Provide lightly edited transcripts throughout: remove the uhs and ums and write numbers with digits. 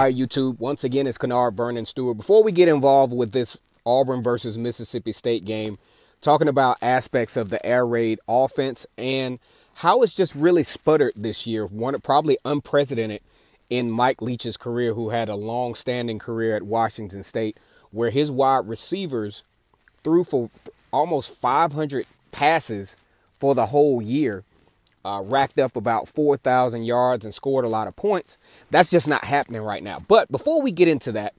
All right, YouTube. Once again, it's Kennard, Vernon Stewart. Before we get involved with this Auburn versus Mississippi State game, talking about aspects of the air raid offense and how it's just really sputtered this year. Probably unprecedented in Mike Leach's career, who had a long-standing career at Washington State, where his wide receivers threw for almost 500 passes for the whole year. Racked up about 4,000 yards and scored a lot of points. That's just not happening right now. But before we get into that,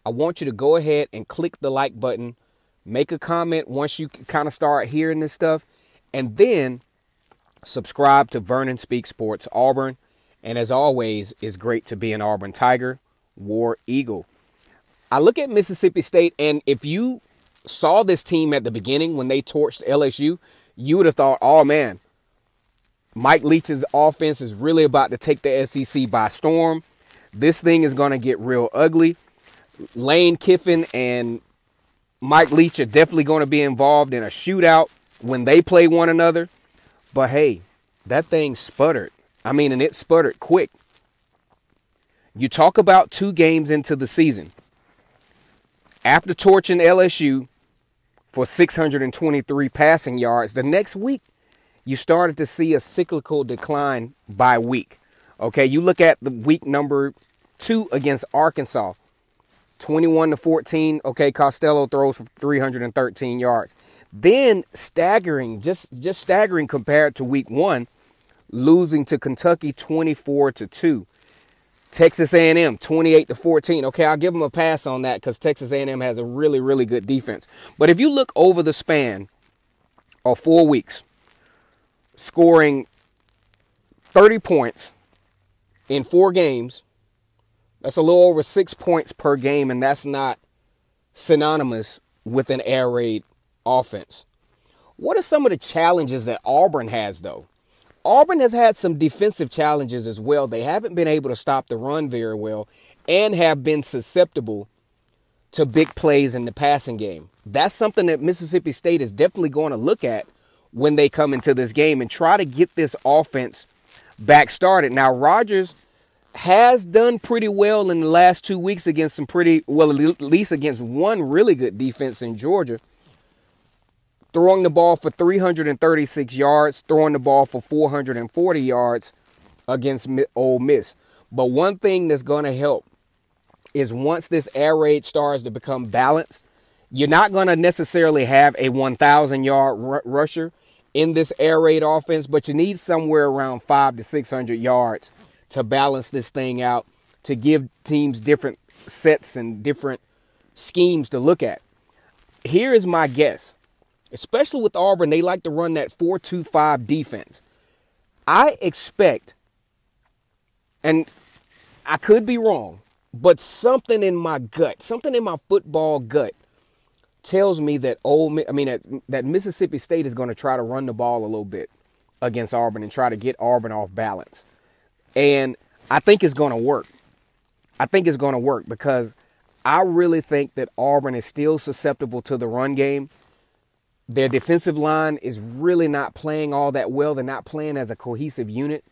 I want you to go ahead and click the like button, make a comment once you kind of start hearing this stuff, and then subscribe to Vernon Speaks Sports Auburn. And as always, it's great to be an Auburn Tiger, War Eagle. I look at Mississippi State, and if you saw this team at the beginning when they torched LSU, you would have thought, oh man, Mike Leach's offense is really about to take the SEC by storm. This thing is going to get real ugly. Lane Kiffin and Mike Leach are definitely going to be involved in a shootout when they play one another. But hey, that thing sputtered. And it sputtered quick. You talk about 2 games into the season. After torching LSU for 623 passing yards, the next week, you started to see a cyclical decline by week. Okay, you look at the week number 2 against Arkansas, 21-14. Okay, Costello throws for 313 yards. Then staggering, just staggering compared to week 1, losing to Kentucky 24-2. Texas A&M 28-14. Okay, I'll give them a pass on that because Texas A&M has a really, really good defense. But if you look over the span of 4 weeks, scoring 30 points in 4 games, that's a little over 6 points per game, and that's not synonymous with an air raid offense. What are some of the challenges that Auburn has, though? Auburn has had some defensive challenges as well. They haven't been able to stop the run very well and have been susceptible to big plays in the passing game. That's something that Mississippi State is definitely going to look at when they come into this game and try to get this offense back started. Now, Rodgers has done pretty well in the last 2 weeks against at least against one really good defense in Georgia. Throwing the ball for 336 yards, throwing the ball for 440 yards against Ole Miss. But one thing that's going to help is once this air raid starts to become balanced, you're not going to necessarily have a 1,000-yard rusher in this air raid offense, but you need somewhere around 500 to 600 yards to balance this thing out, to give teams different sets and different schemes to look at. Here is my guess. Especially with Auburn, they like to run that 4-2-5 defense. I expect, and I could be wrong, but something in my gut, something in my football gut tells me that that Mississippi State is going to try to run the ball a little bit against Auburn and try to get Auburn off balance. And I think it's going to work. I think it's going to work because I really think that Auburn is still susceptible to the run game. Their defensive line is really not playing all that well. They're not playing as a cohesive unit.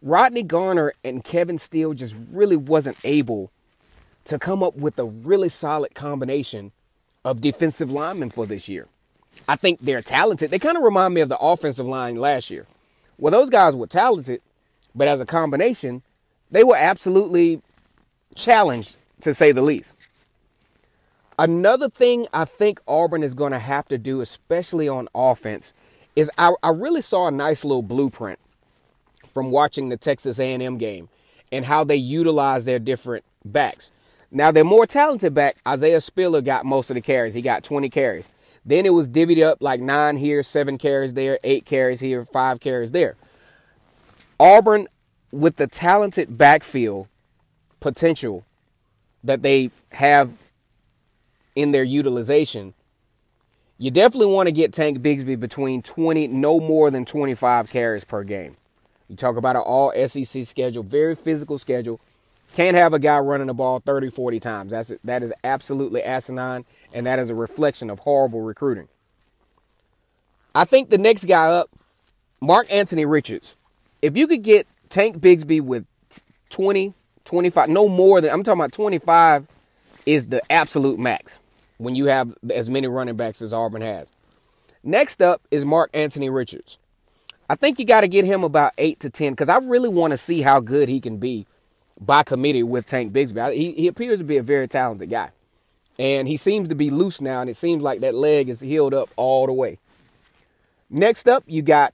Rodney Garner and Kevin Steele just really wasn't able to come up with a really solid combination of defensive linemen for this year. I think they're talented. They kind of remind me of the offensive line last year. Well, those guys were talented, but as a combination, they were absolutely challenged, to say the least. Another thing I think Auburn is going to have to do, especially on offense, is I really saw a nice little blueprint from watching the Texas A&M game and how they utilize their different backs. Now, their more talented back, Isaiah Spiller, got most of the carries. He got 20 carries. Then it was divvied up like 9 here, 7 carries there, 8 carries here, 5 carries there. Auburn, with the talented backfield potential that they have in their utilization, you definitely want to get Tank Bigsby between no more than 25 carries per game. You talk about an all SEC schedule, very physical schedule. Can't have a guy running the ball 30, 40 times. That is absolutely asinine, and that is a reflection of horrible recruiting. I think the next guy up, Mark Anthony Richards. If you could get Tank Bigsby with 20, 25, no more than, I'm talking about 25 is the absolute max when you have as many running backs as Auburn has. Next up is Mark Anthony Richards. I think you got to get him about 8 to 10 because I really want to see how good he can be by committee with Tank Bigsby. He appears to be a very talented guy. And he seems to be loose now, and it seems like that leg is healed up all the way. Next up, you got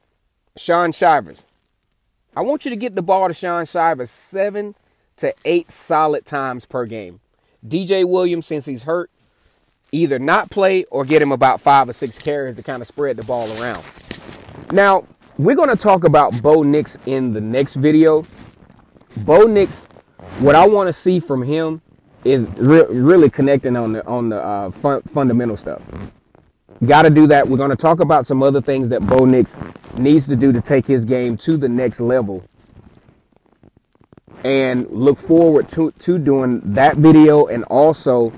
Shaun Shivers. I want you to get the ball to Shaun Shivers 7 to 8 solid times per game. DJ Williams, since he's hurt, either not play or get him about 5 or 6 carries to kind of spread the ball around. Now, we're going to talk about Bo Nix in the next video. Bo Nix, what I want to see from him is really connecting on the fundamental stuff. Got to do that. We're going to talk about some other things that Bo Nix needs to do to take his game to the next level. And look forward to doing that video. And also,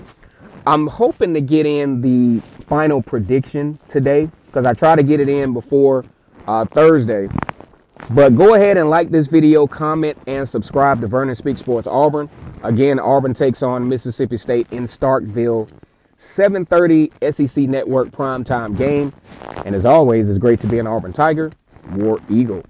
I'm hoping to get in the final prediction today because I try to get it in before Thursday. But go ahead and like this video, comment, and subscribe to Vernon Speaks Sports Auburn. Again, Auburn takes on Mississippi State in Starkville, 7:30 SEC Network primetime game. And as always, it's great to be an Auburn Tiger, War Eagle.